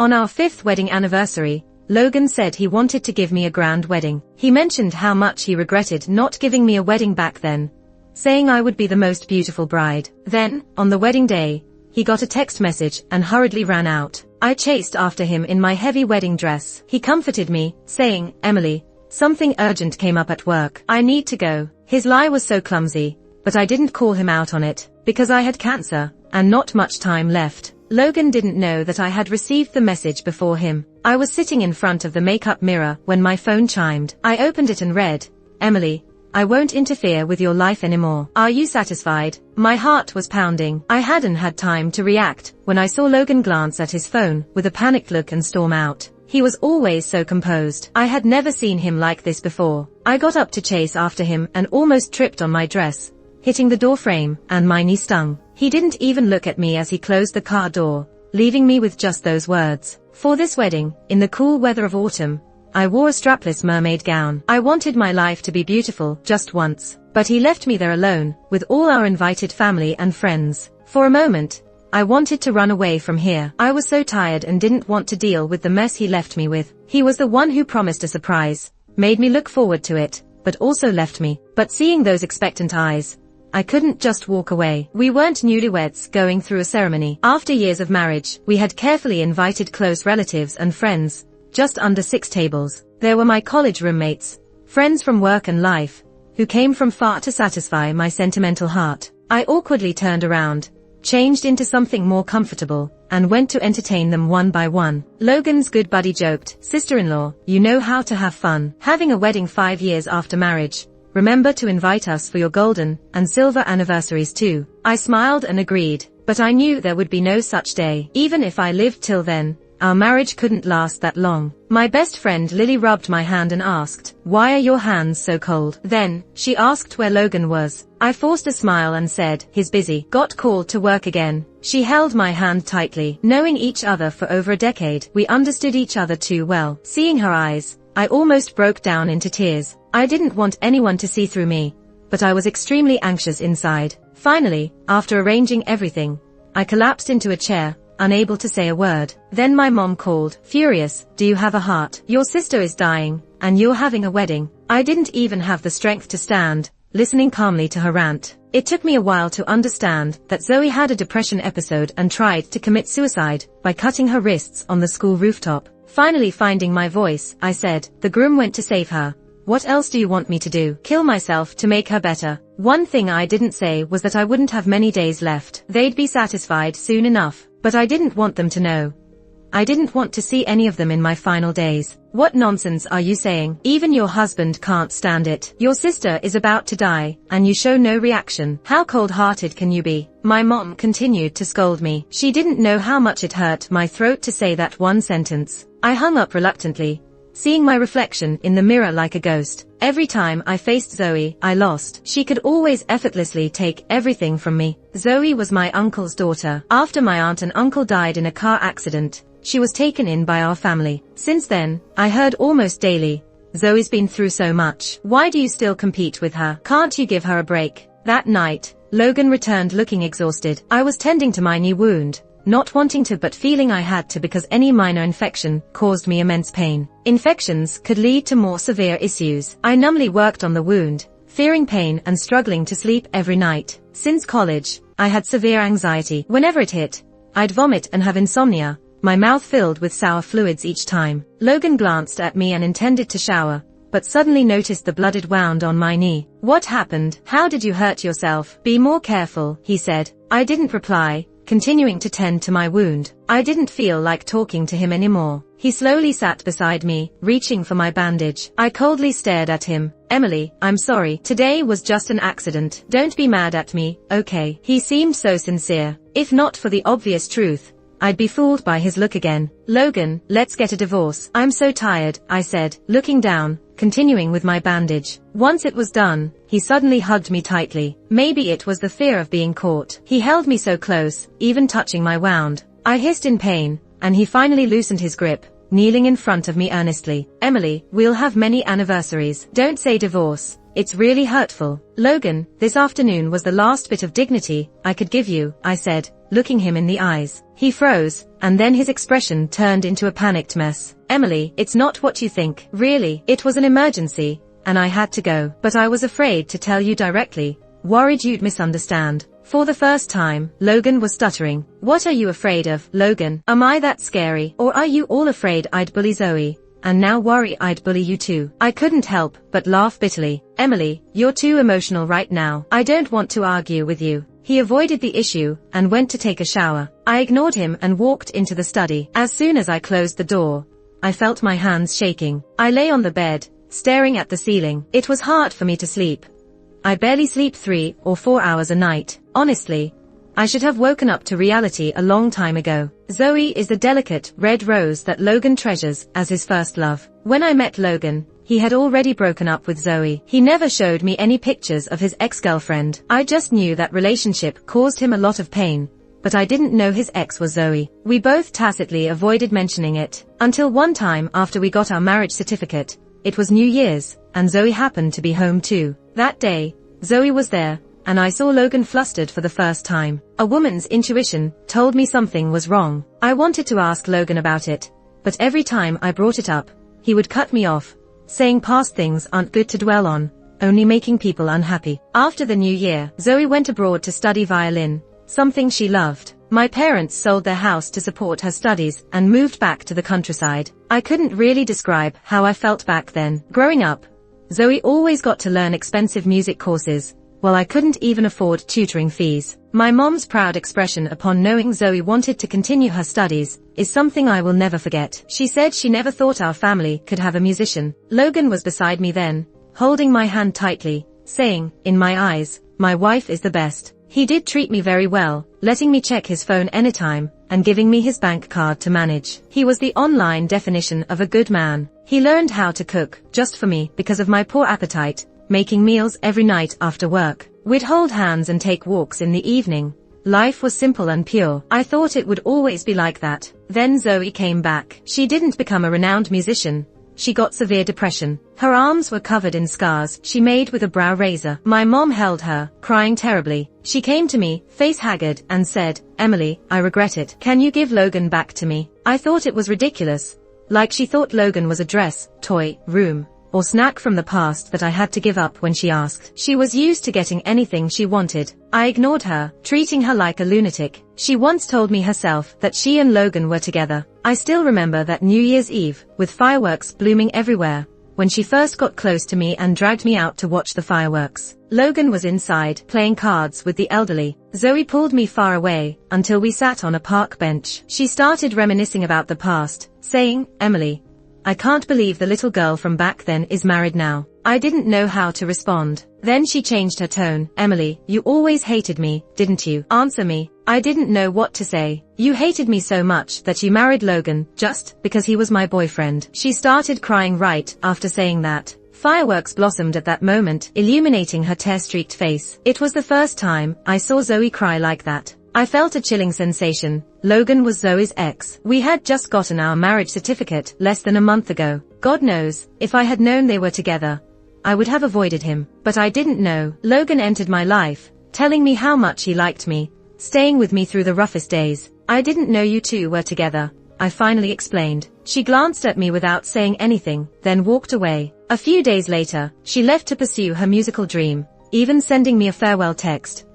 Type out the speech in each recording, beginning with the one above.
On our 5th wedding anniversary, Logan said he wanted to give me a grand wedding. He mentioned how much he regretted not giving me a wedding back then, saying I would be the most beautiful bride. Then, on the wedding day, he got a text message and hurriedly ran out. I chased after him in my heavy wedding dress. He comforted me, saying, "Emily, something urgent came up at work. I need to go." His lie was so clumsy, but I didn't call him out on it, because I had cancer, and not much time left. Logan didn't know that I had received the message before him. I was sitting in front of the makeup mirror when my phone chimed. I opened it and read, "Emily, I won't interfere with your life anymore. Are you satisfied?" My heart was pounding. I hadn't had time to react when I saw Logan glance at his phone with a panicked look and storm out. He was always so composed. I had never seen him like this before. I got up to chase after him and almost tripped on my dress, hitting the door frame, and my knee stung. He didn't even look at me as he closed the car door, leaving me with just those words. For this wedding, in the cool weather of autumn, I wore a strapless mermaid gown. I wanted my life to be beautiful just once, but he left me there alone, with all our invited family and friends. For a moment, I wanted to run away from here. I was so tired and didn't want to deal with the mess he left me with. He was the one who promised a surprise, made me look forward to it, but also left me. But seeing those expectant eyes, I couldn't just walk away. We weren't newlyweds going through a ceremony. After years of marriage, we had carefully invited close relatives and friends, just under 6 tables. There were my college roommates, friends from work and life, who came from far to satisfy my sentimental heart. I awkwardly turned around, changed into something more comfortable, and went to entertain them one by one. Logan's good buddy joked, "Sister-in-law, you know how to have fun. Having a wedding 5 years after marriage. Remember to invite us for your golden and silver anniversaries too." I smiled and agreed, but I knew there would be no such day. Even if I lived till then, our marriage couldn't last that long. My best friend Lily rubbed my hand and asked, "Why are your hands so cold?" Then, she asked where Logan was. I forced a smile and said, "He's busy. Got called to work again." She held my hand tightly. Knowing each other for over a decade, we understood each other too well. Seeing her eyes, I almost broke down into tears. I didn't want anyone to see through me, but I was extremely anxious inside. Finally, after arranging everything, I collapsed into a chair, unable to say a word. Then my mom called, furious, "Do you have a heart? Your sister is dying, and you're having a wedding." I didn't even have the strength to stand, listening calmly to her rant. It took me a while to understand that Zoe had a depression episode and tried to commit suicide by cutting her wrists on the school rooftop. Finally finding my voice, I said, "The groom went to save her. What else do you want me to do? Kill myself to make her better?" One thing I didn't say was that I wouldn't have many days left. They'd be satisfied soon enough, but I didn't want them to know. I didn't want to see any of them in my final days. "What nonsense are you saying? Even your husband can't stand it. Your sister is about to die, and you show no reaction. How cold-hearted can you be?" My mom continued to scold me. She didn't know how much it hurt my throat to say that one sentence. I hung up reluctantly, seeing my reflection in the mirror like a ghost. Every time I faced Zoe, I lost. She could always effortlessly take everything from me. Zoe was my uncle's daughter. After my aunt and uncle died in a car accident, she was taken in by our family. Since then, I heard almost daily, "Zoe's been through so much. Why do you still compete with her? Can't you give her a break?" That night, Logan returned looking exhausted. I was tending to my knee wound, not wanting to but feeling I had to because any minor infection caused me immense pain. Infections could lead to more severe issues. I numbly worked on the wound, fearing pain and struggling to sleep every night. Since college, I had severe anxiety. Whenever it hit, I'd vomit and have insomnia, my mouth filled with sour fluids each time. Logan glanced at me and intended to shower, but suddenly noticed the blooded wound on my knee. "What happened? How did you hurt yourself? Be more careful," he said. I didn't reply, continuing to tend to my wound. I didn't feel like talking to him anymore. He slowly sat beside me, reaching for my bandage. I coldly stared at him. "Emily, I'm sorry. Today was just an accident. Don't be mad at me, okay?" He seemed so sincere. If not for the obvious truth, I'd be fooled by his look again. "Logan, let's get a divorce. I'm so tired," I said, looking down, continuing with my bandage. Once it was done, he suddenly hugged me tightly. Maybe it was the fear of being caught. He held me so close, even touching my wound. I hissed in pain, and he finally loosened his grip, kneeling in front of me earnestly. "Emily, we'll have many anniversaries. Don't say divorce. it's really hurtful. Logan, this afternoon was the last bit of dignity I could give you, I said, looking him in the eyes. He froze, and then his expression turned into a panicked mess. Emily, it's not what you think. Really, it was an emergency, and I had to go. But I was afraid to tell you directly, worried you'd misunderstand. For the first time, Logan was stuttering. What are you afraid of, Logan? Am I that scary? Or are you all afraid I'd bully Zoe? And now worry I'd bully you too? I couldn't help but laugh bitterly. Emily, you're too emotional right now. I don't want to argue with you. He avoided the issue and went to take a shower. I ignored him and walked into the study. As soon as I closed the door, I felt my hands shaking. I lay on the bed, staring at the ceiling. It was hard for me to sleep. I barely sleep 3 or 4 hours a night. Honestly, I should have woken up to reality a long time ago. Zoe is the delicate red rose that Logan treasures as his first love. When I met Logan, he had already broken up with Zoe. He never showed me any pictures of his ex-girlfriend. I just knew that relationship caused him a lot of pain, but I didn't know his ex was Zoe. We both tacitly avoided mentioning it, until one time after we got our marriage certificate. It was New Year's, and Zoe happened to be home too. That day, Zoe was there, and I saw Logan flustered for the first time. A woman's intuition told me something was wrong. I wanted to ask Logan about it, but every time I brought it up, he would cut me off, saying past things aren't good to dwell on, only making people unhappy. After the new year, Zoe went abroad to study violin, something she loved. My parents sold their house to support her studies and moved back to the countryside. I couldn't really describe how I felt back then. Growing up, Zoe always got to learn expensive music courses, while I couldn't even afford tutoring fees. My mom's proud expression upon knowing Zoe wanted to continue her studies is something I will never forget. She said she never thought our family could have a musician. Logan was beside me then, holding my hand tightly, saying, in my eyes, my wife is the best. He did treat me very well, letting me check his phone anytime, and giving me his bank card to manage. He was the online definition of a good man. He learned how to cook, just for me, because of my poor appetite, making meals every night after work. We'd hold hands and take walks in the evening. Life was simple and pure. I thought it would always be like that. Then Zoe came back. She didn't become a renowned musician. She got severe depression. Her arms were covered in scars she made with a brow razor. My mom held her, crying terribly. She came to me, face haggard, and said, Emily, I regret it. Can you give Logan back to me? I thought it was ridiculous. Like she thought Logan was a dress, toy, room, or snack from the past that I had to give up when she asked. She was used to getting anything she wanted. I ignored her, treating her like a lunatic. She once told me herself that she and Logan were together. I still remember that New Year's Eve, with fireworks blooming everywhere, when she first got close to me and dragged me out to watch the fireworks. Logan was inside, playing cards with the elderly. Zoe pulled me far away, until we sat on a park bench. She started reminiscing about the past, saying, Emily, I can't believe the little girl from back then is married now. I didn't know how to respond. Then she changed her tone. Emily, you always hated me, didn't you? Answer me. I didn't know what to say. You hated me so much that you married Logan, just because he was my boyfriend. She started crying right after saying that. Fireworks blossomed at that moment, illuminating her tear-streaked face. It was the first time I saw Zoe cry like that. I felt a chilling sensation. Logan was Zoe's ex. We had just gotten our marriage certificate less than a month ago. God knows, if I had known they were together, I would have avoided him. But I didn't know. Logan entered my life, telling me how much he liked me, staying with me through the roughest days. I didn't know you two were together, I finally explained. She glanced at me without saying anything, then walked away. A few days later, she left to pursue her musical dream, even sending me a farewell text.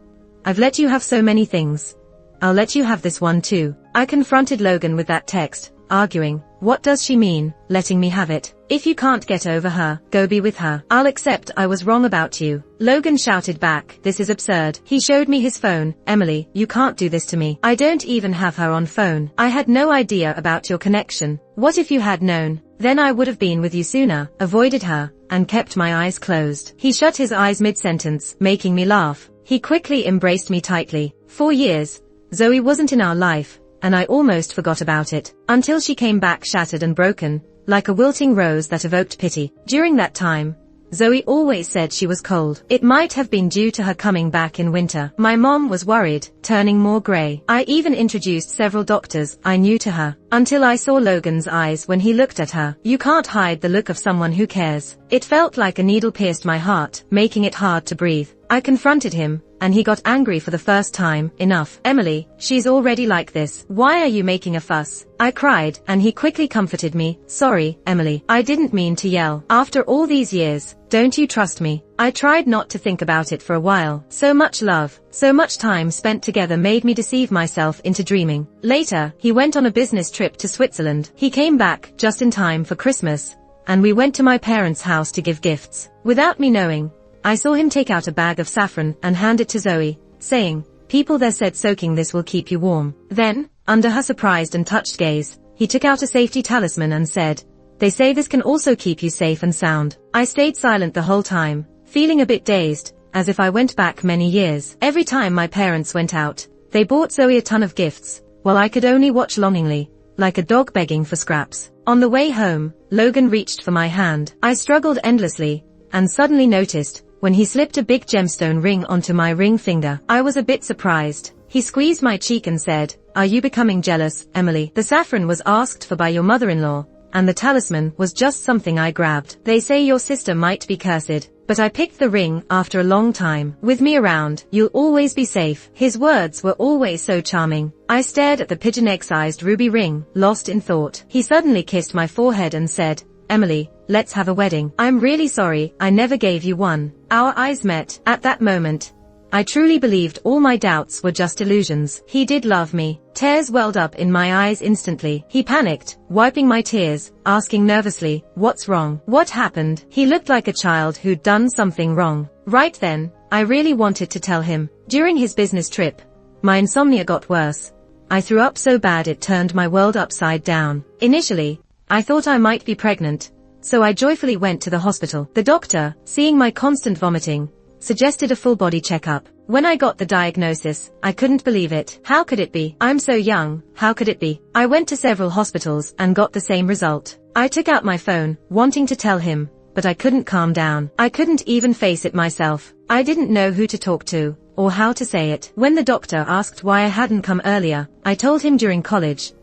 I've let you have so many things. I'll let you have this one too. I confronted Logan with that text, arguing, what does she mean, letting me have it? If you can't get over her, go be with her. I'll accept I was wrong about you. Logan shouted back, this is absurd. He showed me his phone. Emily, you can't do this to me. I don't even have her on phone. I had no idea about your connection. What if you had known? Then I would have been with you sooner, avoided her, and kept my eyes closed. He shut his eyes mid-sentence, making me laugh. He quickly embraced me tightly. 4 years, Zoe wasn't in our life, and I almost forgot about it, until she came back shattered and broken, like a wilting rose that evoked pity. During that time, Zoe always said she was cold. It might have been due to her coming back in winter. My mom was worried, turning more grey. I even introduced several doctors I knew to her, until I saw Logan's eyes when he looked at her. You can't hide the look of someone who cares. It felt like a needle pierced my heart, making it hard to breathe. I confronted him, and he got angry for the first time. Enough. Emily, she's already like this. Why are you making a fuss? I cried, and he quickly comforted me. Sorry, Emily. I didn't mean to yell. After all these years, don't you trust me? I tried not to think about it for a while. So much love, so much time spent together made me deceive myself into dreaming. Later, he went on a business trip to Switzerland. He came back just in time for Christmas, and we went to my parents' house to give gifts. Without me knowing, I saw him take out a bag of saffron and hand it to Zoe, saying, "People there said soaking this will keep you warm." Then, under her surprised and touched gaze, he took out a safety talisman and said, "They say this can also keep you safe and sound." I stayed silent the whole time, feeling a bit dazed, as if I went back many years. Every time my parents went out, they bought Zoe a ton of gifts, while I could only watch longingly, like a dog begging for scraps. On the way home, Logan reached for my hand. I struggled endlessly, and suddenly noticed, when he slipped a big gemstone ring onto my ring finger. I was a bit surprised. He squeezed my cheek and said, "Are you becoming jealous, Emily? The saffron was asked for by your mother-in-law, and the talisman was just something I grabbed. They say your sister might be cursed, but I picked the ring after a long time. With me around, you'll always be safe." His words were always so charming. I stared at the pigeon egg-sized ruby ring, lost in thought. He suddenly kissed my forehead and said, "Emily, let's have a wedding. I'm really sorry I never gave you one." Our eyes met. At that moment, I truly believed all my doubts were just illusions. He did love me. Tears welled up in my eyes instantly. He panicked, wiping my tears, asking nervously, "What's wrong? What happened?" He looked like a child who'd done something wrong. Right then, I really wanted to tell him. During his business trip, my insomnia got worse. I threw up so bad it turned my world upside down. Initially, I thought I might be pregnant, so I joyfully went to the hospital. The doctor, seeing my constant vomiting, suggested a full body checkup. When I got the diagnosis, I couldn't believe it. How could it be? I'm so young, how could it be? I went to several hospitals and got the same result. I took out my phone, wanting to tell him, but I couldn't calm down. I couldn't even face it myself. I didn't know who to talk to, or how to say it. When the doctor asked why I hadn't come earlier, I told him during college,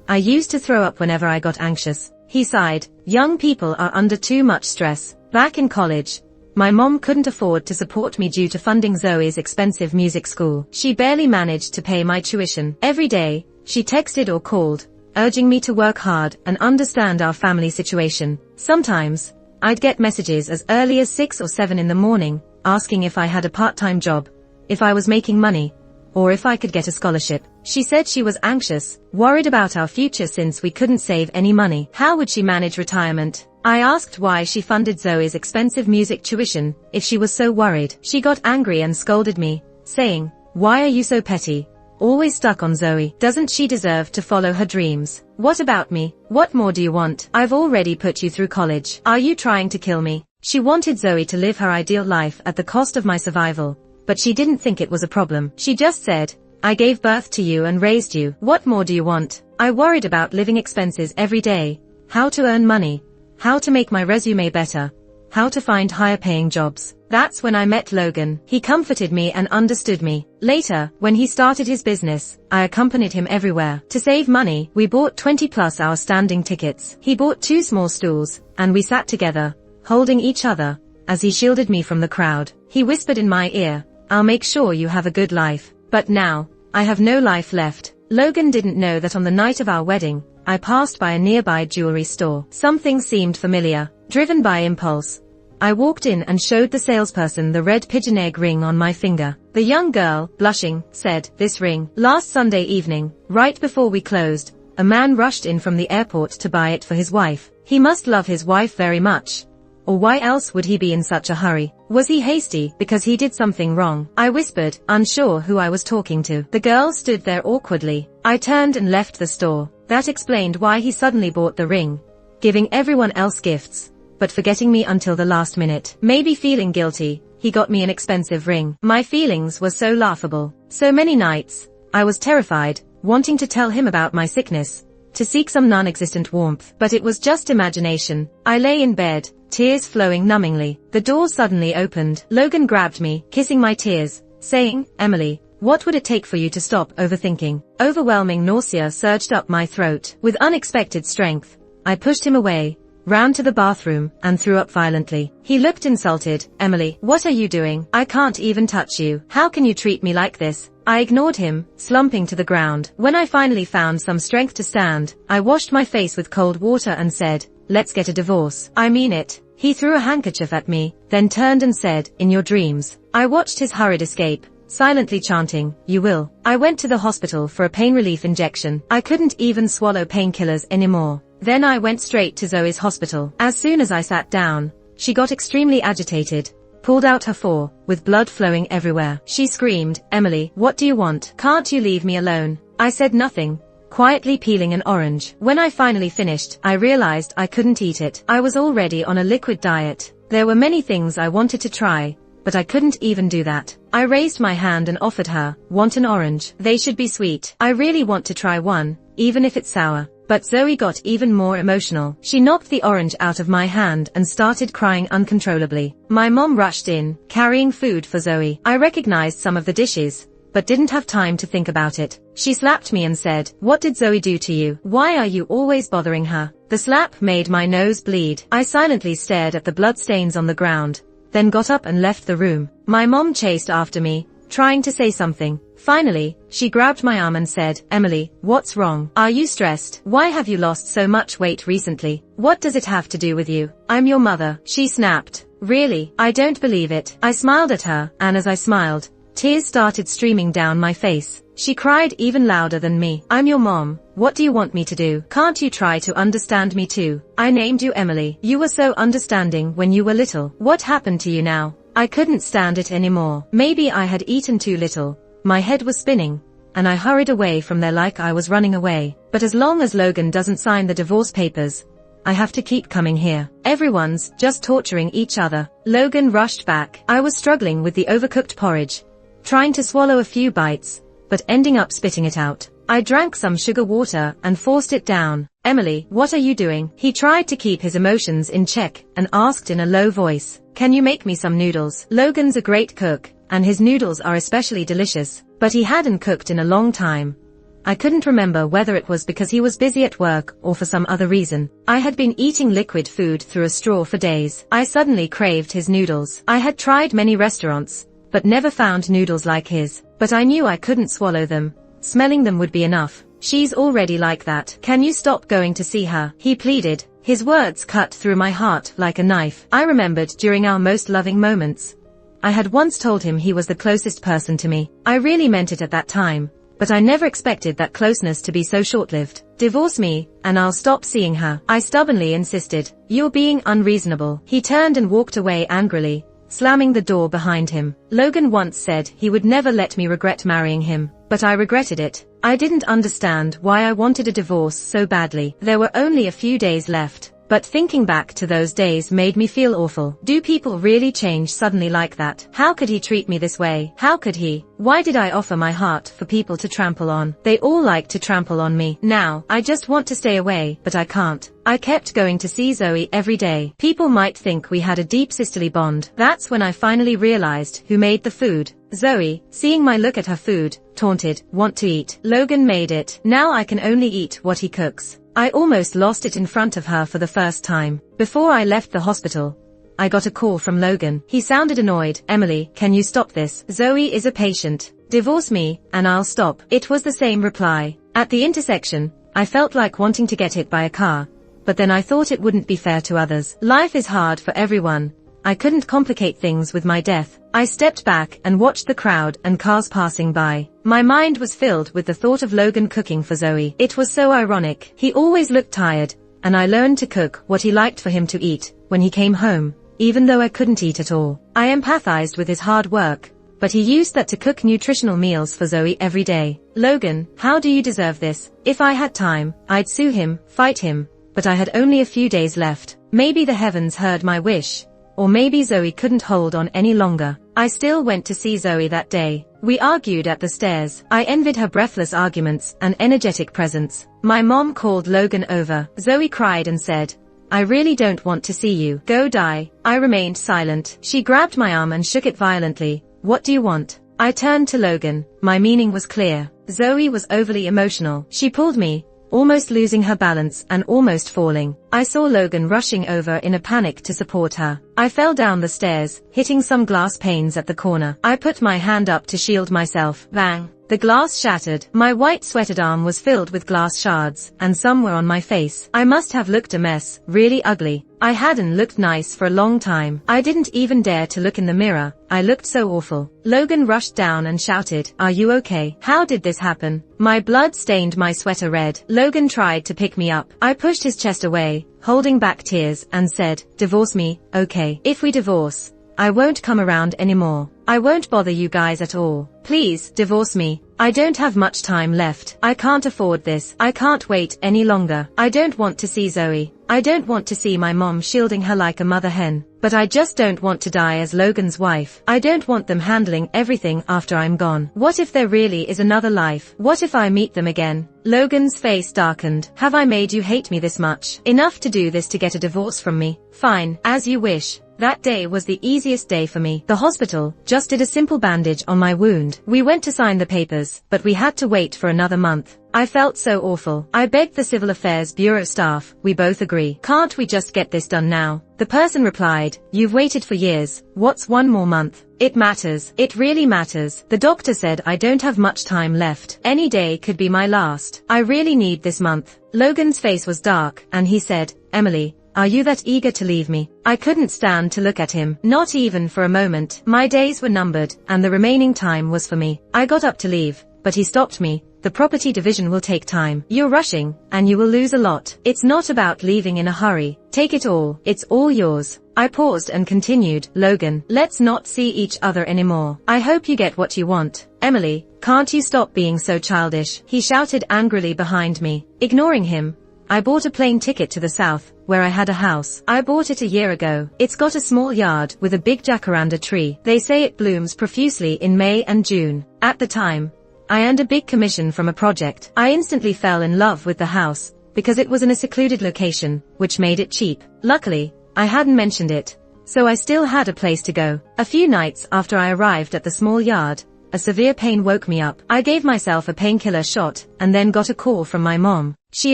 I used to throw up whenever I got anxious. He sighed. Young people are under too much stress. Back in college, my mom couldn't afford to support me due to funding Zoe's expensive music school. She barely managed to pay my tuition. Every day, she texted or called, urging me to work hard and understand our family situation. Sometimes, I'd get messages as early as 6 or 7 in the morning, asking if I had a part-time job, if I was making money, or if I could get a scholarship. She said she was anxious, worried about our future since we couldn't save any money. How would she manage retirement? I asked why she funded Zoe's expensive music tuition, if she was so worried. She got angry and scolded me, saying, "Why are you so petty? Always stuck on Zoe. Doesn't she deserve to follow her dreams? What about me? What more do you want? I've already put you through college. Are you trying to kill me?" She wanted Zoe to live her ideal life at the cost of my survival, but she didn't think it was a problem. She just said, "I gave birth to you and raised you. What more do you want?" I worried about living expenses every day, how to earn money, how to make my resume better, how to find higher paying jobs. That's when I met Logan. He comforted me and understood me. Later, when he started his business, I accompanied him everywhere. To save money, we bought 20+ hour standing tickets. He bought 2 small stools, and we sat together, holding each other, as he shielded me from the crowd. He whispered in my ear, "I'll make sure you have a good life." But now, I have no life left. Logan didn't know that on the night of our wedding, I passed by a nearby jewelry store. Something seemed familiar. Driven by impulse, I walked in and showed the salesperson the red pigeon egg ring on my finger. The young girl, blushing, said, "This ring. Last Sunday evening, right before we closed, a man rushed in from the airport to buy it for his wife. He must love his wife very much. Or why else would he be in such a hurry? Was he hasty because he did something wrong?" I whispered, unsure who I was talking to. The girl stood there awkwardly. I turned and left the store. That explained why he suddenly bought the ring, giving everyone else gifts, but forgetting me until the last minute. Maybe feeling guilty, he got me an expensive ring. My feelings were so laughable. So many nights, I was terrified, wanting to tell him about my sickness, to seek some non-existent warmth. But it was just imagination. I lay in bed, tears flowing numbingly. The door suddenly opened. Logan grabbed me, kissing my tears, saying, "Emily, what would it take for you to stop overthinking?" Overwhelming nausea surged up my throat. With unexpected strength, I pushed him away, ran to the bathroom, and threw up violently. He looked insulted. "Emily, what are you doing? I can't even touch you. How can you treat me like this?" I ignored him, slumping to the ground. When I finally found some strength to stand, I washed my face with cold water and said, "Let's get a divorce." "I mean it." He threw a handkerchief at me, then turned and said, "In your dreams." I watched his hurried escape, silently chanting, "You will." I went to the hospital for a pain relief injection. I couldn't even swallow painkillers anymore. Then I went straight to Zoe's hospital. As soon as I sat down, she got extremely agitated, pulled out her paw, with blood flowing everywhere. She screamed, "Emily, what do you want? Can't you leave me alone?" I said nothing, quietly peeling an orange. When I finally finished, I realized I couldn't eat it. I was already on a liquid diet. There were many things I wanted to try, but I couldn't even do that. I raised my hand and offered her, "Want an orange? They should be sweet. I really want to try one, even if it's sour." But Zoe got even more emotional. She knocked the orange out of my hand and started crying uncontrollably. My mom rushed in, carrying food for Zoe. I recognized some of the dishes, but didn't have time to think about it. She slapped me and said, "What did Zoe do to you? Why are you always bothering her?" The slap made my nose bleed. I silently stared at the bloodstains on the ground, then got up and left the room. My mom chased after me, trying to say something. Finally, she grabbed my arm and said, "Emily, what's wrong? Are you stressed? Why have you lost so much weight recently? What does it have to do with you? I'm your mother." She snapped. "Really? I don't believe it." I smiled at her, and as I smiled, tears started streaming down my face. She cried even louder than me. "I'm your mom. What do you want me to do? Can't you try to understand me too? I named you Emily. You were so understanding when you were little. What happened to you now?" I couldn't stand it anymore. Maybe I had eaten too little. My head was spinning, and I hurried away from there like I was running away. But as long as Logan doesn't sign the divorce papers, I have to keep coming here. Everyone's just torturing each other. Logan rushed back. I was struggling with the overcooked porridge, trying to swallow a few bites, but ending up spitting it out. I drank some sugar water and forced it down. "Emily, what are you doing?" He tried to keep his emotions in check and asked in a low voice, "Can you make me some noodles?" Logan's a great cook, and his noodles are especially delicious, but he hadn't cooked in a long time. I couldn't remember whether it was because he was busy at work or for some other reason. I had been eating liquid food through a straw for days. I suddenly craved his noodles. I had tried many restaurants, but never found noodles like his. But I knew I couldn't swallow them. Smelling them would be enough. "She's already like that. Can you stop going to see her?" he pleaded. His words cut through my heart like a knife. I remembered during our most loving moments, I had once told him he was the closest person to me. I really meant it at that time, but I never expected that closeness to be so short-lived. "Divorce me, and I'll stop seeing her," I stubbornly insisted. "You're being unreasonable." He turned and walked away angrily, slamming the door behind him. Logan once said he would never let me regret marrying him, but I regretted it. I didn't understand why I wanted a divorce so badly. There were only a few days left, but thinking back to those days made me feel awful. Do people really change suddenly like that? How could he treat me this way? How could he? Why did I offer my heart for people to trample on? They all like to trample on me. Now, I just want to stay away, but I can't. I kept going to see Zoe every day. People might think we had a deep sisterly bond. That's when I finally realized who made the food. Zoe, seeing my look at her food, taunted, "Want to eat?" Logan made it. Now I can only eat what he cooks. I almost lost it in front of her for the first time. Before I left the hospital, I got a call from Logan. He sounded annoyed. "Emily, can you stop this? Zoe is a patient. Divorce me, and I'll stop." It was the same reply. At the intersection, I felt like wanting to get hit by a car, but then I thought it wouldn't be fair to others. Life is hard for everyone. I couldn't complicate things with my death. I stepped back and watched the crowd and cars passing by. My mind was filled with the thought of Logan cooking for Zoe. It was so ironic. He always looked tired, and I learned to cook what he liked for him to eat when he came home, even though I couldn't eat at all. I empathized with his hard work, but he used that to cook nutritional meals for Zoe every day. Logan, how do you deserve this? If I had time, I'd sue him, fight him, but I had only a few days left. Maybe the heavens heard my wish. Or maybe Zoe couldn't hold on any longer. I still went to see Zoe that day. We argued at the stairs. I envied her breathless arguments and energetic presence. My mom called Logan over. Zoe cried and said, "I really don't want to see you. Go die." I remained silent. She grabbed my arm and shook it violently. "What do you want?" I turned to Logan. My meaning was clear. Zoe was overly emotional. She pulled me, almost losing her balance and almost falling. I saw Logan rushing over in a panic to support her. I fell down the stairs, hitting some glass panes at the corner. I put my hand up to shield myself. Bang! The glass shattered. My white sweated arm was filled with glass shards, and some were on my face. I must have looked a mess, really ugly. I hadn't looked nice for a long time. I didn't even dare to look in the mirror. I looked so awful. Logan rushed down and shouted, "Are you okay? How did this happen?" My blood stained my sweater red. Logan tried to pick me up. I pushed his chest away, holding back tears, and said, "Divorce me, okay? If we divorce, I won't come around anymore. I won't bother you guys at all. Please, divorce me. I don't have much time left. I can't afford this. I can't wait any longer. I don't want to see Zoe. I don't want to see my mom shielding her like a mother hen. But I just don't want to die as Logan's wife. I don't want them handling everything after I'm gone. What if there really is another life? What if I meet them again?" Logan's face darkened. "Have I made you hate me this much? Enough to do this to get a divorce from me? Fine, as you wish." That day was the easiest day for me. The hospital just did a simple bandage on my wound. We went to sign the papers, but we had to wait for another month. I felt so awful. I begged the Civil Affairs Bureau staff. "We both agree. Can't we just get this done now?" The person replied, "You've waited for years. What's one more month?" "It matters. It really matters." The doctor said I don't have much time left. Any day could be my last. I really need this month. Logan's face was dark, and he said, "Emily, are you that eager to leave me?" I couldn't stand to look at him, not even for a moment. My days were numbered, and the remaining time was for me. I got up to leave, but he stopped me. "The property division will take time. You're rushing, and you will lose a lot. It's not about leaving in a hurry. Take it all. It's all yours." I paused and continued, "Logan, let's not see each other anymore. I hope you get what you want. Emily, can't you stop being so childish?" He shouted angrily behind me. Ignoring him, I bought a plane ticket to the south, where I had a house. I bought it a year ago. It's got a small yard with a big jacaranda tree. They say it blooms profusely in May and June. At the time, I earned a big commission from a project. I instantly fell in love with the house, because it was in a secluded location, which made it cheap. Luckily, I hadn't mentioned it, so I still had a place to go. A few nights after I arrived at the small yard, a severe pain woke me up. I gave myself a painkiller shot, and then got a call from my mom. She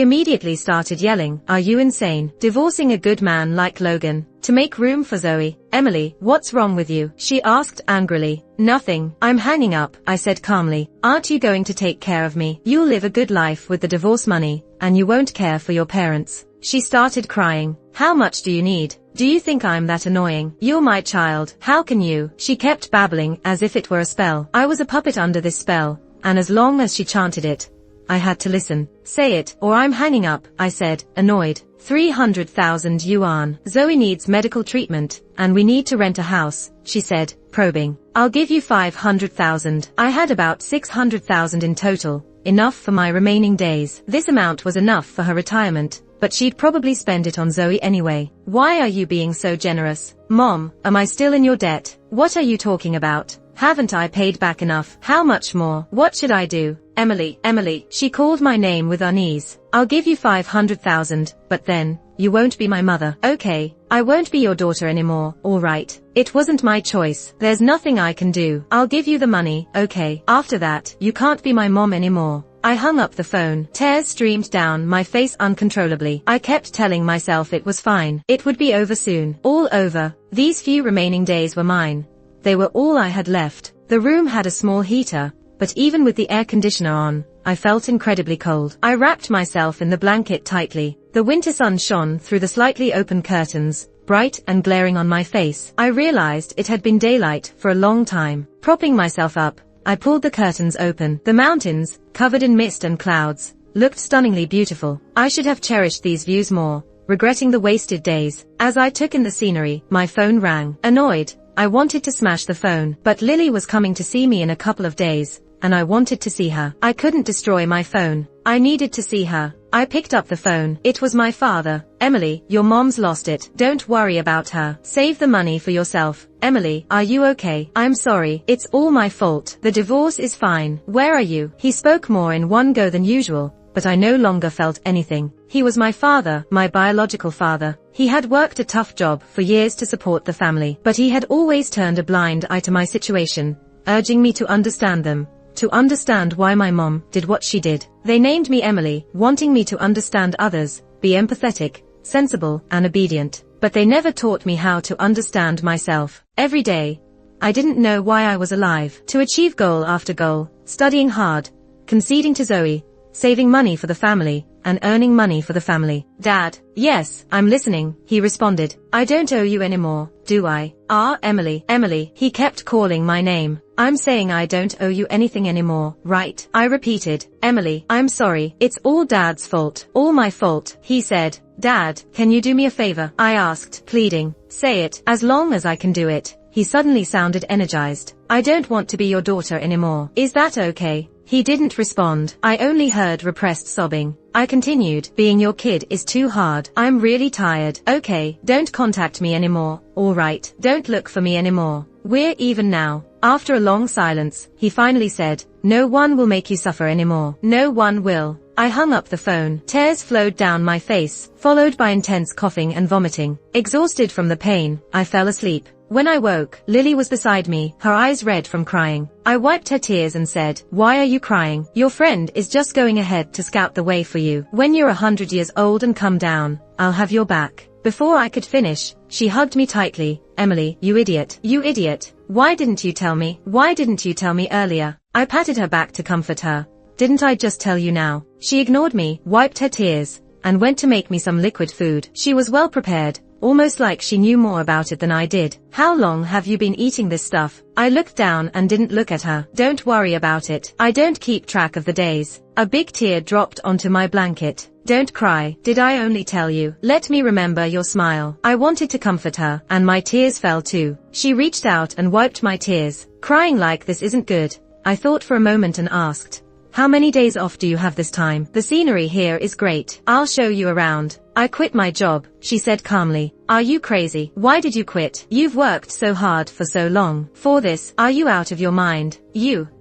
immediately started yelling, "Are you insane? Divorcing a good man like Logan to make room for Zoe? Emily, what's wrong with you?" she asked angrily. "Nothing. I'm hanging up," I said calmly. "Aren't you going to take care of me? You'll live a good life with the divorce money, and you won't care for your parents." She started crying. "How much do you need? Do you think I'm that annoying? You're my child. How can you?" She kept babbling as if it were a spell. I was a puppet under this spell, and as long as she chanted it, I had to listen. "Say it, or I'm hanging up," I said, annoyed. 300,000 yuan. "Zoe needs medical treatment, and we need to rent a house," she said, probing. "I'll give you 500,000. I had about 600,000 in total, enough for my remaining days. This amount was enough for her retirement, but she'd probably spend it on Zoe anyway. "Why are you being so generous? Mom, am I still in your debt? What are you talking about? Haven't I paid back enough? How much more? What should I do? Emily, Emily." She called my name with unease. "I'll give you 500,000, but then, you won't be my mother." "Okay, I won't be your daughter anymore, alright. It wasn't my choice. There's nothing I can do. I'll give you the money, okay. After that, you can't be my mom anymore." I hung up the phone. Tears streamed down my face uncontrollably. I kept telling myself it was fine. It would be over soon. All over. These few remaining days were mine. They were all I had left. The room had a small heater, but even with the air conditioner on, I felt incredibly cold. I wrapped myself in the blanket tightly. The winter sun shone through the slightly open curtains, bright and glaring on my face. I realized it had been daylight for a long time. Propping myself up, I pulled the curtains open. The mountains, covered in mist and clouds, looked stunningly beautiful. I should have cherished these views more, regretting the wasted days. As I took in the scenery, my phone rang. Annoyed, I wanted to smash the phone, but Lily was coming to see me in a couple of days, and I wanted to see her. I couldn't destroy my phone. I needed to see her. I picked up the phone. It was my father. Emily, your mom's lost it. Don't worry about her. Save the money for yourself. Emily, are you okay? I'm sorry. It's all my fault. The divorce is fine. Where are you? He spoke more in one go than usual, but I no longer felt anything. He was my father, my biological father. He had worked a tough job for years to support the family, but he had always turned a blind eye to my situation, urging me to understand them, to understand why my mom did what she did. They named me Emily, wanting me to understand others, be empathetic, sensible, and obedient. But they never taught me how to understand myself. Every day, I didn't know why I was alive. To achieve goal after goal, studying hard, conceding to Zoe, saving money for the family, and earning money for the family. Dad, yes, I'm listening, he responded. I don't owe you anymore, do I? Emily, Emily, he kept calling my name. I'm saying I don't owe you anything anymore, right? I repeated. Emily, I'm sorry, it's all Dad's fault, all my fault, he said. Dad, can you do me a favor? I asked, pleading. Say it, as long as I can do it. He suddenly sounded energized. I don't want to be your daughter anymore. Is that okay? He didn't respond. I only heard repressed sobbing. I continued, being your kid is too hard. I'm really tired. Okay, don't contact me anymore. Alright, don't look for me anymore. We're even now. After a long silence, he finally said, no one will make you suffer anymore. No one will. I hung up the phone. Tears flowed down my face, followed by intense coughing and vomiting. Exhausted from the pain, I fell asleep. When I woke, Lily was beside me, her eyes red from crying. I wiped her tears and said, why are you crying? Your friend is just going ahead to scout the way for you. When you're 100 years old and come down, I'll have your back. Before I could finish, she hugged me tightly. Emily, you idiot. You idiot. Why didn't you tell me? Why didn't you tell me earlier? I patted her back to comfort her. Didn't I just tell you now? She ignored me, wiped her tears, and went to make me some liquid food. She was well prepared, almost like she knew more about it than I did. How long have you been eating this stuff? I looked down and didn't look at her. Don't worry about it. I don't keep track of the days. A big tear dropped onto my blanket. Don't cry. Did I only tell you? Let me remember your smile. I wanted to comfort her, and my tears fell too. She reached out and wiped my tears. Crying like this isn't good. I thought for a moment and asked, how many days off do you have this time? The scenery here is great. I'll show you around. I quit my job, she said calmly. Are you crazy? Why did you quit? You've worked so hard for so long. For this, are you out of your mind?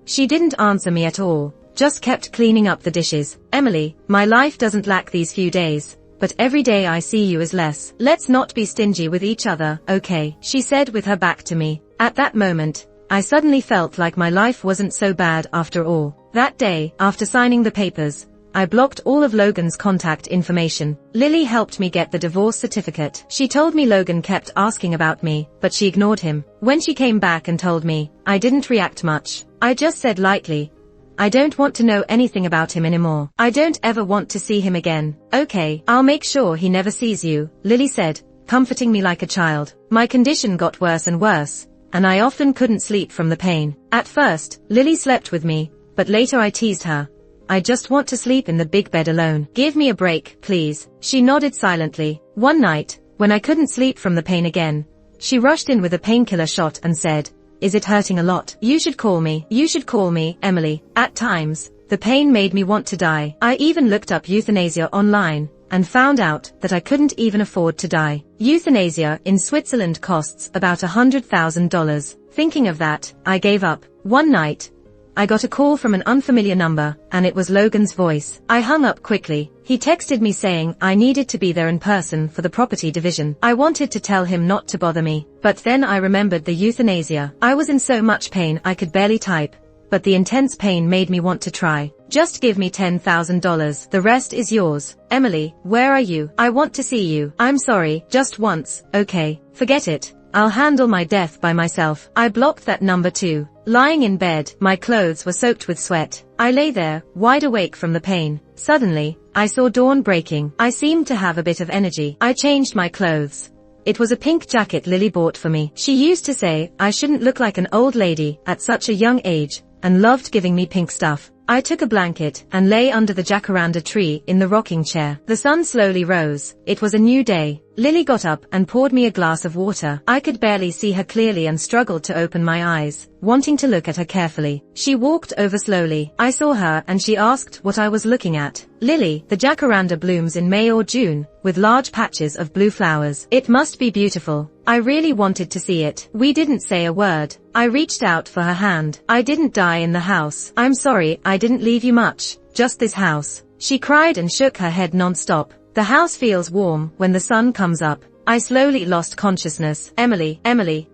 She didn't answer me at all, just kept cleaning up the dishes. Emily, my life doesn't lack these few days, but every day I see you is less. Let's not be stingy with each other, okay? She said with her back to me. At that moment, I suddenly felt like my life wasn't so bad after all. That day, after signing the papers, I blocked all of Logan's contact information. Lily helped me get the divorce certificate. She told me Logan kept asking about me, but she ignored him. When she came back and told me, I didn't react much. I just said lightly, I don't want to know anything about him anymore. I don't ever want to see him again. Okay, I'll make sure he never sees you, Lily said, comforting me like a child. My condition got worse and worse, and I often couldn't sleep from the pain. At first, Lily slept with me, but later I teased her. I just want to sleep in the big bed alone. Give me a break, please. She nodded silently. One night, when I couldn't sleep from the pain again, she rushed in with a painkiller shot and said, is it hurting a lot? You should call me. You should call me, Emily. At times, the pain made me want to die. I even looked up euthanasia online, and found out that I couldn't even afford to die. Euthanasia in Switzerland costs about $100,000. Thinking of that, I gave up. One night, I got a call from an unfamiliar number, and it was Logan's voice. I hung up quickly. He texted me saying I needed to be there in person for the property division. I wanted to tell him not to bother me, but then I remembered the euthanasia. I was in so much pain I could barely type, but the intense pain made me want to try. Just give me $10,000. The rest is yours. Emily, where are you? I want to see you. I'm sorry, just once, okay? Forget it. I'll handle my death by myself. I blocked that number too. Lying in bed, my clothes were soaked with sweat. I lay there, wide awake from the pain. Suddenly, I saw dawn breaking. I seemed to have a bit of energy. I changed my clothes. It was a pink jacket Lily bought for me. She used to say I shouldn't look like an old lady at such a young age, and loved giving me pink stuff. I took a blanket and lay under the jacaranda tree in the rocking chair. The sun slowly rose. It was a new day. Lily got up and poured me a glass of water. I could barely see her clearly and struggled to open my eyes, wanting to look at her carefully. She walked over slowly. I saw her and she asked what I was looking at. Lily, the jacaranda blooms in May or June, with large patches of blue flowers. It must be beautiful. I really wanted to see it. We didn't say a word. I reached out for her hand. I didn't die in the house. I'm sorry, I didn't leave you much, just this house. She cried and shook her head non-stop. The house feels warm when the sun comes up. I slowly lost consciousness. Emily,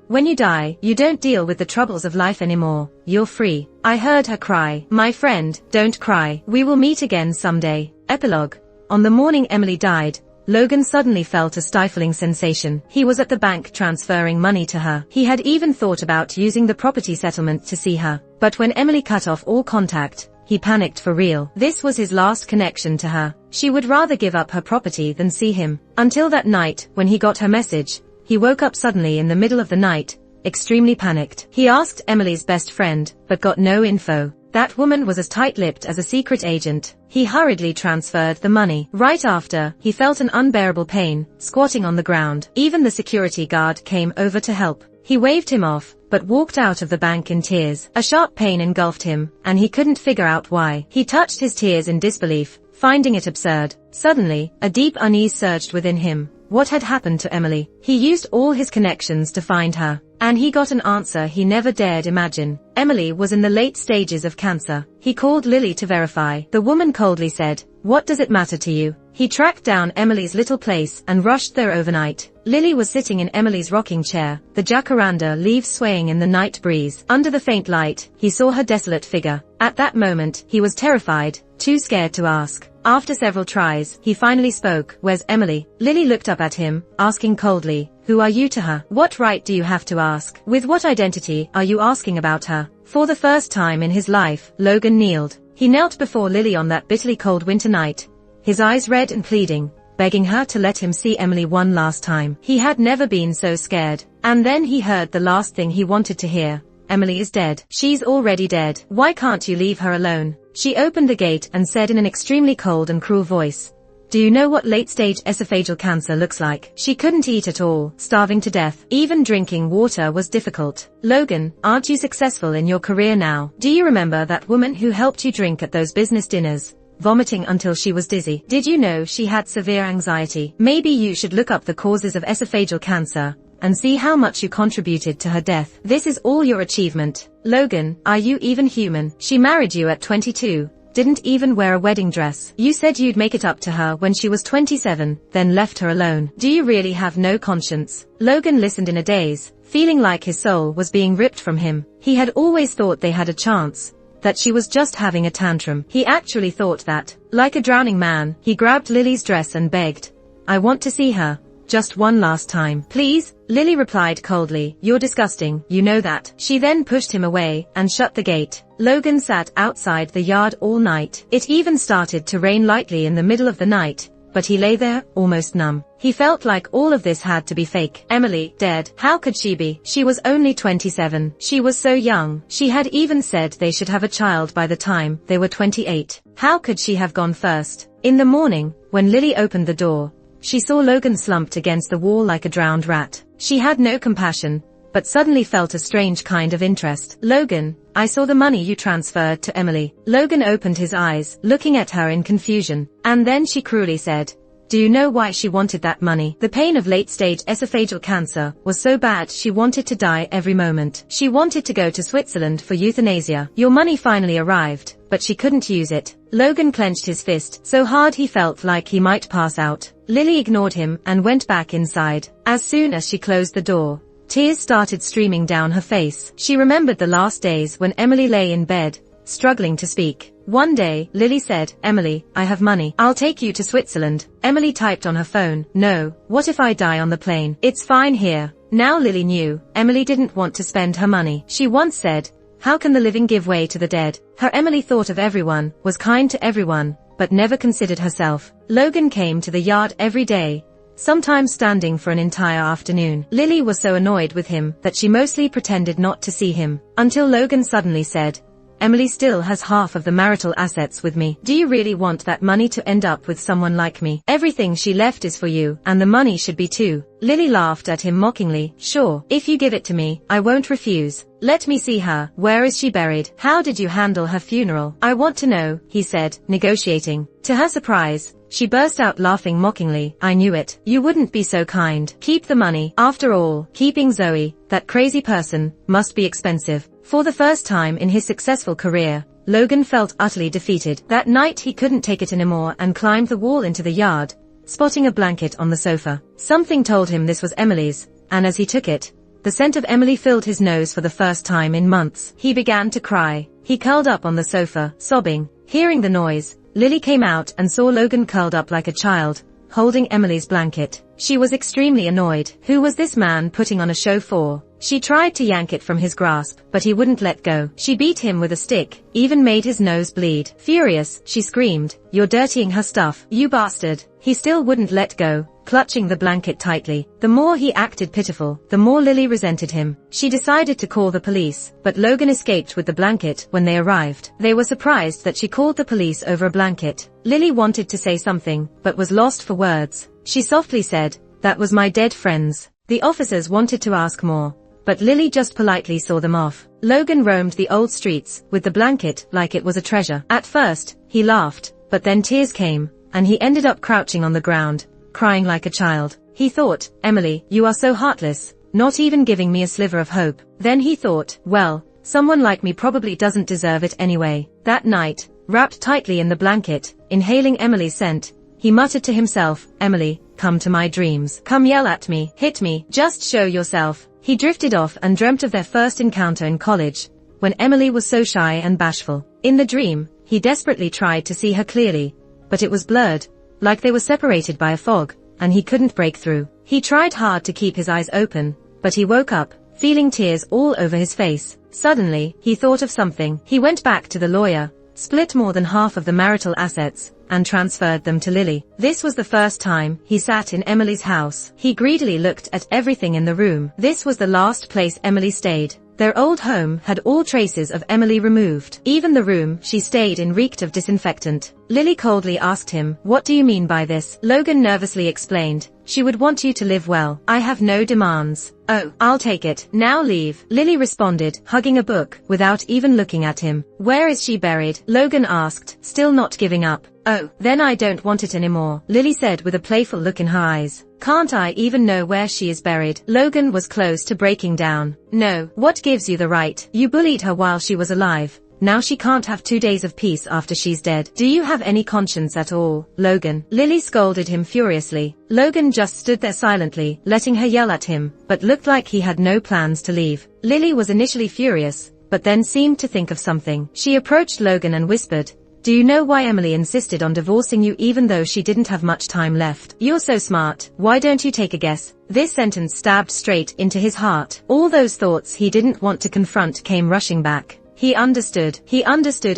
when you die, you don't deal with the troubles of life anymore. You're free. I heard her cry. My friend, don't cry. We will meet again someday. Epilogue. On the morning Emily died, Logan suddenly felt a stifling sensation. He was at the bank transferring money to her. He had even thought about using the property settlement to see her. But when Emily cut off all contact, he panicked for real. This was his last connection to her. She would rather give up her property than see him. Until that night, when he got her message, he woke up suddenly in the middle of the night, extremely panicked. He asked Emily's best friend, but got no info. That woman was as tight-lipped as a secret agent. He hurriedly transferred the money. Right after, he felt an unbearable pain, squatting on the ground. Even the security guard came over to help. He waved him off, but walked out of the bank in tears. A sharp pain engulfed him, and he couldn't figure out why. He touched his tears in disbelief, finding it absurd. Suddenly, a deep unease surged within him. What had happened to Emily? He used all his connections to find her, and he got an answer he never dared imagine. Emily was in the late stages of cancer. He called Lily to verify. The woman coldly said, "What does it matter to you?" He tracked down Emily's little place and rushed there overnight. Lily was sitting in Emily's rocking chair, the jacaranda leaves swaying in the night breeze. Under the faint light, he saw her desolate figure. At that moment, he was terrified, too scared to ask. After several tries, he finally spoke. "Where's Emily?" Lily looked up at him, asking coldly, "Who are you to her? What right do you have to ask? With what identity are you asking about her?" For the first time in his life, Logan kneeled. He knelt before Lily on that bitterly cold winter night, his eyes red and pleading, begging her to let him see Emily one last time. He had never been so scared. And then he heard the last thing he wanted to hear. "Emily is dead. She's already dead. Why can't you leave her alone?" She opened the gate and said in an extremely cold and cruel voice, "Do you know what late-stage esophageal cancer looks like?" She couldn't eat at all, starving to death. Even drinking water was difficult. "Logan, aren't you successful in your career now? Do you remember that woman who helped you drink at those business dinners, vomiting until she was dizzy? Did you know she had severe anxiety? Maybe you should look up the causes of esophageal cancer and see how much you contributed to her death. This is all your achievement. Logan, are you even human? She married you at 22, didn't even wear a wedding dress. You said you'd make it up to her when she was 27, then left her alone. Do you really have no conscience?" Logan listened in a daze, feeling like his soul was being ripped from him. He had always thought they had a chance, that she was just having a tantrum. He actually thought that. Like a drowning man, he grabbed Lily's dress and begged, "I want to see her. Just one last time. Please?" Lily replied coldly, "You're disgusting, you know that." She then pushed him away and shut the gate. Logan sat outside the yard all night. It even started to rain lightly in the middle of the night, but he lay there, almost numb. He felt like all of this had to be fake. Emily, dead. How could she be? She was only 27. She was so young. She had even said they should have a child by the time they were 28. How could she have gone first? In the morning, when Lily opened the door, she saw Logan slumped against the wall like a drowned rat. She had no compassion, but suddenly felt a strange kind of interest. "Logan, I saw the money you transferred to Emily." Logan opened his eyes, looking at her in confusion, and then she cruelly said, "Do you know why she wanted that money?" The pain of late-stage esophageal cancer was so bad she wanted to die every moment. She wanted to go to Switzerland for euthanasia. Your money finally arrived, but she couldn't use it. Logan clenched his fist so hard he felt like he might pass out. Lily ignored him and went back inside. As soon as she closed the door, tears started streaming down her face. She remembered the last days when Emily lay in bed, struggling to speak. One day, Lily said, "Emily, I have money. I'll take you to Switzerland." Emily typed on her phone, "No, what if I die on the plane? It's fine here." Now Lily knew, Emily didn't want to spend her money. She once said, "How can the living give way to the dead?" Her Emily thought of everyone, was kind to everyone, but never considered herself. Logan came to the yard every day, sometimes standing for an entire afternoon. Lily was so annoyed with him that she mostly pretended not to see him, until Logan suddenly said, Emily still has half of the marital assets with me. Do you really want that money to end up with someone like me? Everything she left is for you, and the money should be too. Lily laughed at him mockingly. Sure, if you give it to me, I won't refuse. Let me see her. Where is she buried? How did you handle her funeral? I want to know, he said, negotiating. To her surprise, she burst out laughing mockingly. I knew it. You wouldn't be so kind. Keep the money. After all, keeping Zoe, that crazy person, must be expensive. For the first time in his successful career, Logan felt utterly defeated. That night he couldn't take it anymore and climbed the wall into the yard, spotting a blanket on the sofa. Something told him this was Emily's, and as he took it, the scent of Emily filled his nose for the first time in months. He began to cry. He curled up on the sofa, sobbing. Hearing the noise, Lily came out and saw Logan curled up like a child, holding Emily's blanket. She was extremely annoyed. Who was this man putting on a show for? She tried to yank it from his grasp, but he wouldn't let go. She beat him with a stick, even made his nose bleed. Furious, she screamed, "You're dirtying her stuff, you bastard." He still wouldn't let go, clutching the blanket tightly. The more he acted pitiful, the more Lily resented him. She decided to call the police, but Logan escaped with the blanket when they arrived. They were surprised that she called the police over a blanket. Lily wanted to say something, but was lost for words. She softly said, "That was my dead friends." The officers wanted to ask more, but Lily just politely saw them off. Logan roamed the old streets, with the blanket like it was a treasure. At first, he laughed, but then tears came, and he ended up crouching on the ground, crying like a child. He thought, Emily, you are so heartless, not even giving me a sliver of hope. Then he thought, well, someone like me probably doesn't deserve it anyway. That night, wrapped tightly in the blanket, inhaling Emily's scent, he muttered to himself, Emily, come to my dreams. Come yell at me, hit me, just show yourself. He drifted off and dreamt of their first encounter in college, when Emily was so shy and bashful. In the dream, he desperately tried to see her clearly, but it was blurred, like they were separated by a fog, and he couldn't break through. He tried hard to keep his eyes open, but he woke up, feeling tears all over his face. Suddenly, he thought of something. He went back to the lawyer, split more than half of the marital assets, and transferred them to Lily. This was the first time he sat in Emily's house. He greedily looked at everything in the room. This was the last place Emily stayed. Their old home had all traces of Emily removed. Even the room she stayed in reeked of disinfectant. Lily coldly asked him, what do you mean by this? Logan nervously explained, she would want you to live well. I have no demands. Oh, I'll take it. Now leave. Lily responded, hugging a book, without even looking at him. Where is she buried? Logan asked, still not giving up. Oh, then I don't want it anymore, Lily said with a playful look in her eyes. Can't I even know where she is buried? Logan was close to breaking down. No, what gives you the right? You bullied her while she was alive. Now she can't have 2 days of peace after she's dead. Do you have any conscience at all, Logan? Lily scolded him furiously. Logan just stood there silently, letting her yell at him, but looked like he had no plans to leave. Lily was initially furious, but then seemed to think of something. She approached Logan and whispered, do you know why Emily insisted on divorcing you even though she didn't have much time left? You're so smart, why don't you take a guess? This sentence stabbed straight into his heart. All those thoughts he didn't want to confront came rushing back. He understood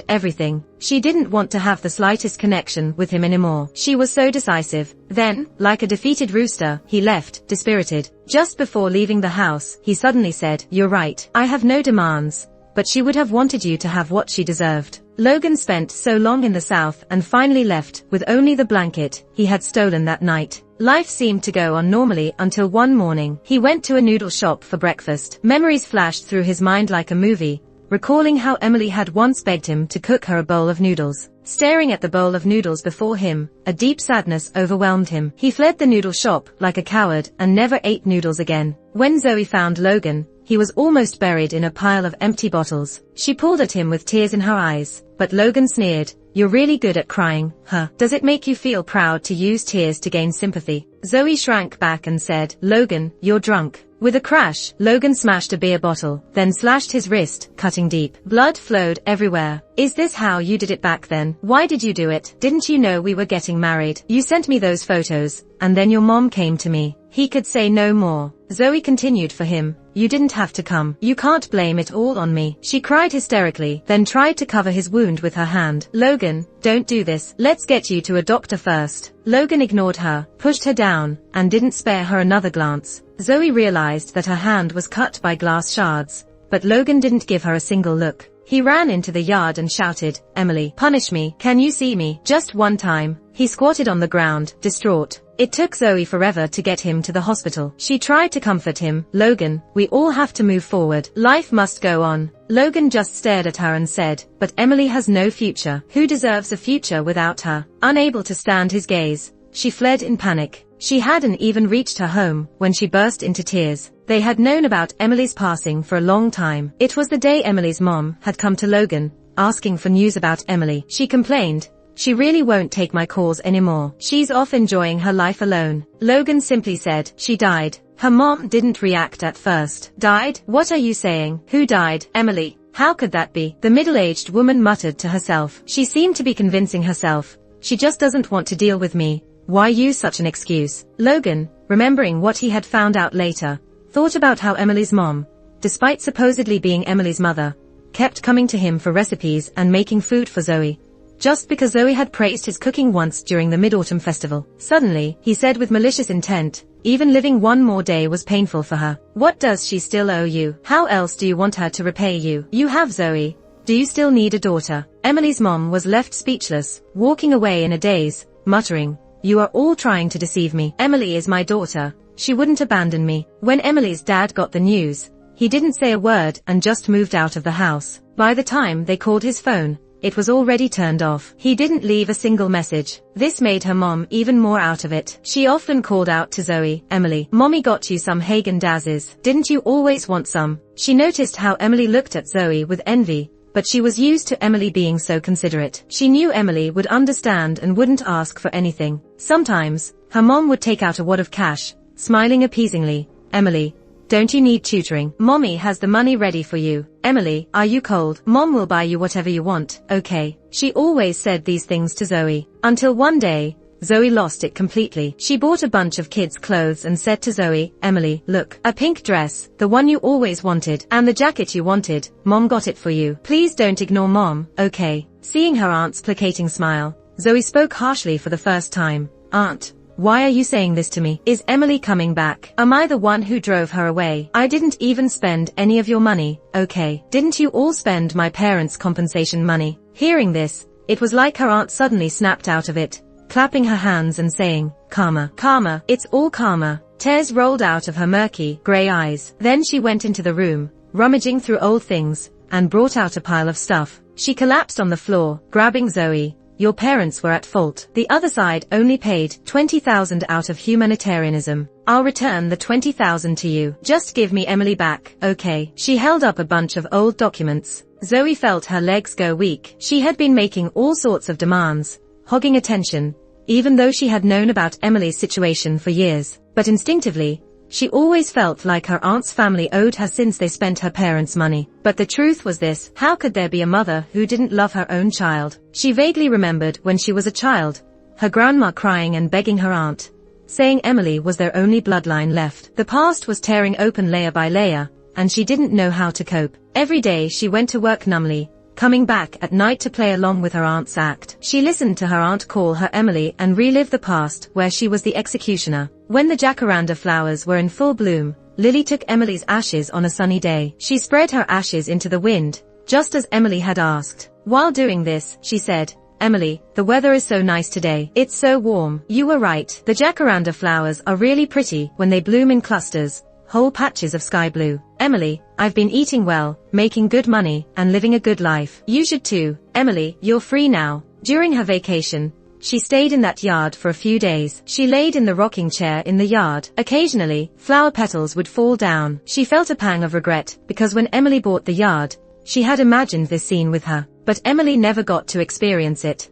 everything. She didn't want to have the slightest connection with him anymore. She was so decisive. Then, like a defeated rooster, he left, dispirited. Just before leaving the house, he suddenly said, you're right, I have no demands. But she would have wanted you to have what she deserved. Logan spent so long in the South and finally left with only the blanket he had stolen that night. Life seemed to go on normally until one morning. He went to a noodle shop for breakfast. Memories flashed through his mind like a movie, recalling how Emily had once begged him to cook her a bowl of noodles. Staring at the bowl of noodles before him, a deep sadness overwhelmed him. He fled the noodle shop like a coward and never ate noodles again. When Zoe found Logan, he was almost buried in a pile of empty bottles. She pulled at him with tears in her eyes, but Logan sneered, you're really good at crying, huh? Does it make you feel proud to use tears to gain sympathy? Zoe shrank back and said, Logan, you're drunk. With a crash, Logan smashed a beer bottle, then slashed his wrist, cutting deep. Blood flowed everywhere. Is this how you did it back then? Why did you do it? Didn't you know we were getting married? You sent me those photos, and then your mom came to me. He could say no more. Zoe continued for him, you didn't have to come. You can't blame it all on me. She cried hysterically, then tried to cover his wound with her hand. Logan, don't do this. Let's get you to a doctor first. Logan ignored her, pushed her down, and didn't spare her another glance. Zoe realized that her hand was cut by glass shards, but Logan didn't give her a single look. He ran into the yard and shouted, "Emily, punish me, can you see me? Just one time." He squatted on the ground, distraught. It took Zoe forever to get him to the hospital. She tried to comfort him. "Logan, we all have to move forward. Life must go on." Logan just stared at her and said, "But Emily has no future. Who deserves a future without her?" Unable to stand his gaze, she fled in panic. She hadn't even reached her home when she burst into tears. They had known about Emily's passing for a long time. It was the day Emily's mom had come to Logan, asking for news about Emily. She complained, "She really won't take my calls anymore. She's off enjoying her life alone." Logan simply said, "She died." Her mom didn't react at first. "Died? What are you saying? Who died? Emily? How could that be?" The middle-aged woman muttered to herself. She seemed to be convincing herself, "She just doesn't want to deal with me. Why use such an excuse?" Logan, remembering what he had found out later, thought about how Emily's mom, despite supposedly being Emily's mother, kept coming to him for recipes and making food for Zoe, just because Zoe had praised his cooking once during the Mid-Autumn Festival. Suddenly, he said with malicious intent, even living one more day was painful for her. "What does she still owe you? How else do you want her to repay you? You have Zoe. Do you still need a daughter?" Emily's mom was left speechless, walking away in a daze, muttering, "You are all trying to deceive me. Emily is my daughter. She wouldn't abandon me." When Emily's dad got the news, he didn't say a word and just moved out of the house. By the time they called his phone, it was already turned off. He didn't leave a single message. This made her mom even more out of it. She often called out to Zoe, "Emily, Mommy got you some Haagen-Dazs. Didn't you always want some?" She noticed how Emily looked at Zoe with envy, but she was used to Emily being so considerate. She knew Emily would understand and wouldn't ask for anything. Sometimes, her mom would take out a wad of cash, smiling appeasingly. "Emily, don't you need tutoring? Mommy has the money ready for you. Emily, are you cold? Mom will buy you whatever you want, okay?" She always said these things to Zoe, until one day, Zoe lost it completely. She bought a bunch of kids' clothes and said to Zoe, "Emily, look, a pink dress, the one you always wanted, and the jacket you wanted, Mom got it for you. Please don't ignore Mom, okay?" Seeing her aunt's placating smile, Zoe spoke harshly for the first time. "Aunt, why are you saying this to me? Is Emily coming back? Am I the one who drove her away? I didn't even spend any of your money, okay? Didn't you all spend my parents' compensation money?" Hearing this, it was like her aunt suddenly snapped out of it, clapping her hands and saying, "Karma, karma, it's all karma." Tears rolled out of her murky, grey eyes. Then she went into the room, rummaging through old things, and brought out a pile of stuff. She collapsed on the floor, grabbing Zoe. "Your parents were at fault. The other side only paid 20,000 out of humanitarianism. I'll return the 20,000 to you. Just give me Emily back, okay?" She held up a bunch of old documents. Zoe felt her legs go weak. She had been making all sorts of demands, hogging attention, even though she had known about Emily's situation for years. But instinctively, she always felt like her aunt's family owed her since they spent her parents' money. But the truth was this: how could there be a mother who didn't love her own child? She vaguely remembered when she was a child, her grandma crying and begging her aunt, saying Emily was their only bloodline left. The past was tearing open layer by layer, and she didn't know how to cope. Every day she went to work numbly, coming back at night to play along with her aunt's act. She listened to her aunt call her Emily and relive the past where she was the executioner. When the jacaranda flowers were in full bloom, Lily took Emily's ashes on a sunny day. She spread her ashes into the wind, just as Emily had asked. While doing this, she said, "Emily, the weather is so nice today. It's so warm." You were right. The jacaranda flowers are really pretty when they bloom in clusters, whole patches of sky blue. "Emily, I've been eating well, making good money, and living a good life. You should too. Emily, you're free now." During her vacation, she stayed in that yard for a few days. She laid in the rocking chair in the yard. Occasionally, flower petals would fall down. She felt a pang of regret, because when Emily bought the yard, she had imagined this scene with her. But Emily never got to experience it.